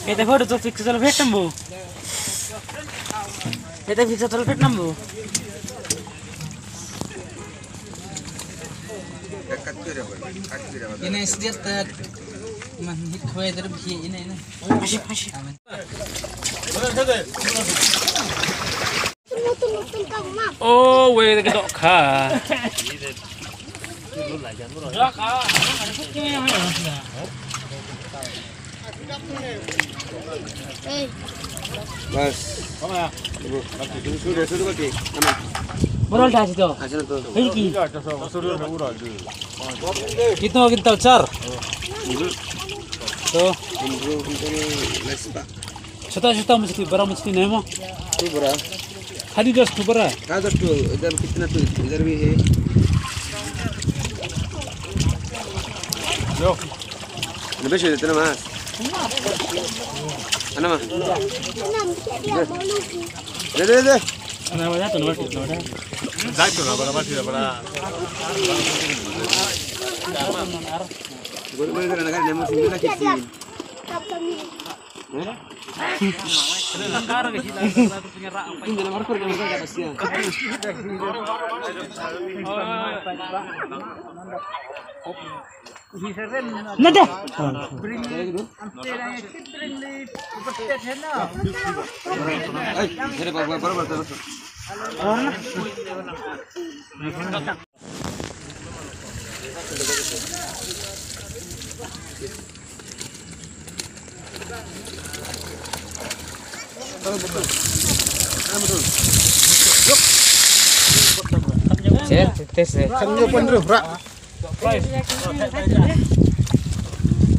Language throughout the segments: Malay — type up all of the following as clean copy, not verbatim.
Kita foto tuh fix selalu fit nambu. Kita fix selalu fit nambu. Ini sedikit manhit kue terbihi ini. Masih. Oh, weh kita kah. Bas. Sudah pakai. Aman. Berol dah situ. Hasil tu. Hei. Kita car. तो छोटा मछली बड़ा मछली नहीं मो तो बड़ा खाली 10 तो बड़ा तो इधर कितना तो इधर भी है यो नबेश इतना मास انا ما दे انا وجهت نورتي जायतो ना बड़ा बाटी बड़ा बोल कर लगा नेमो सिंगल किसी ini nomor kur yang enggak pasti nada tes kanyo pandru rak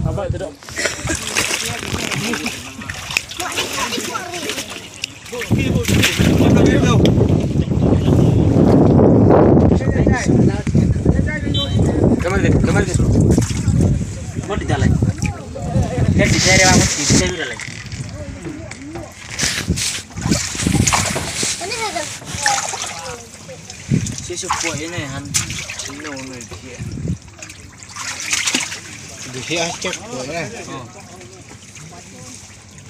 apa tidak kemana deh mau di jalan kan di daerah banget di sini jalan sesuatu ini han Di acak tu ya.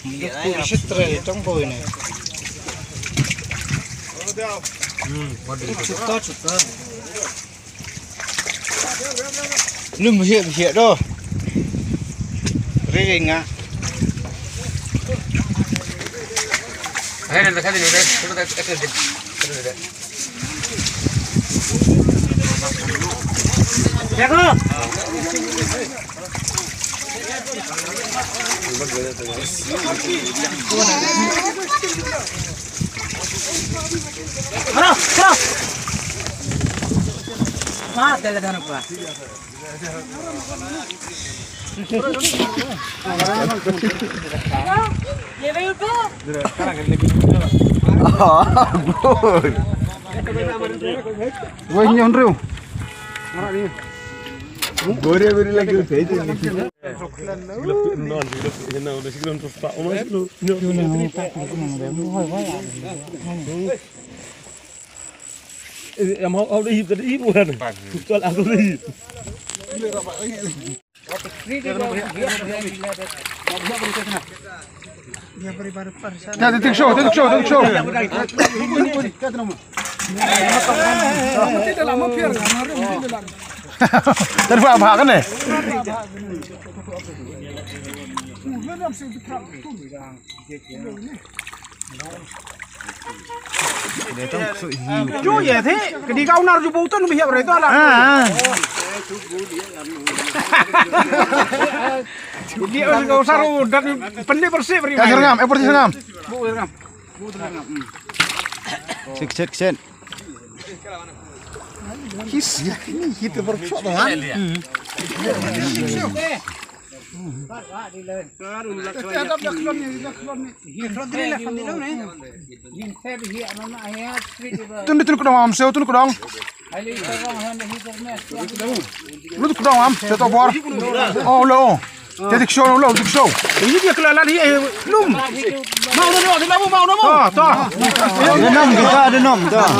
Itu citra trong boy ni. Citra. Lum hiat doh. Ring ah. है ना दिखा दे नहीं थोड़ा ऐसे दे देखो करो मार दे ले धनु का ये भी उठो Good. Wah nyon riu. Gore beri lagi saya tu. Em học đi hít đi buồn. Cho làm đi hít. Ya, titik show. Tadi apa kan ni? Chú vậy thế, cái đi câu nào chú bố tôi nó bị hiểu rồi tôi là. Dia kalau saru dan pandai bersih beri. Serangam, seperti serangam. Bu serangam. Kesen. His ya ini kita workshop kan. Tun kudang am seu tun kudang. Lu kudang am seu to bor. Oh lo. Tedik show lo tedik show. Ini dia kelalan ni lum. Mau dah dia mau dah mau. Toh. Ada 6 kita ada 6 dah.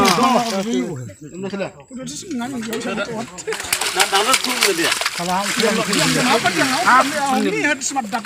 Download tu dia. Ini harus semadap.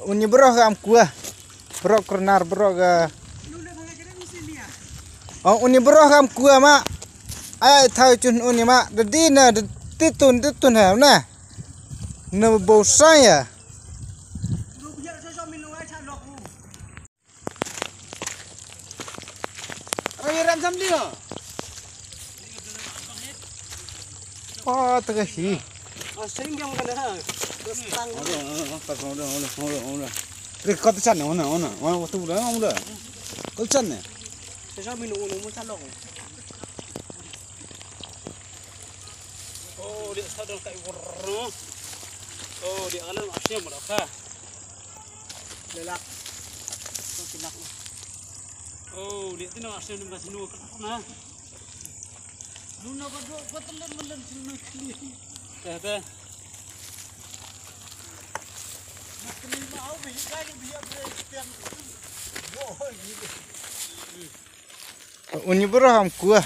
Uni bro am kuah. Bro kernar bro ga. Oh uni bro am kuah mak. Ai thau chun uni mak. Dedi na titun ha na. Na bau saya. Ai ram sam dia. Oh tengah si. Sering yang kena ha. Record sana ona waktu dah ona. Kau sana. Saya minum salong. Oh, dia sadar kat warna. Oh, dia alam asyam berapa? Lelak. Silak. Oh, dia tu nak asyam dengan sinu kenapa? Luna berdua betul-betul sinu kini. Kata. Uni bro am kuah.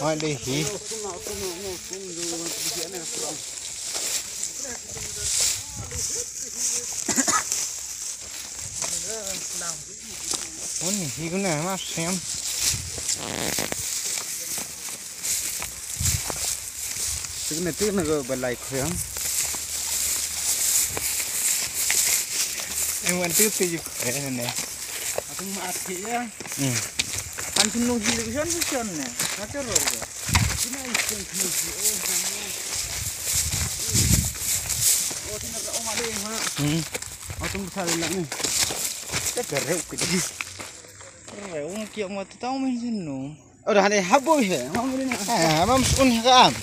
Oh deh hi. Oh ni hi guna mas sem. Tức là cái lại khuyến em vẫn tiếp thì khỏe này này Aku mak hati ya. Kan sunu hidup kan ne. Macam apa? Cina ikan khusus. Oh, cina tak omah deh, mak. Atau besar ni. Chắc là rượu cái gì. Reu nak kiam mati tahu main sinu. Oh dah ada habis he. Mau ni. Mam sun ka am.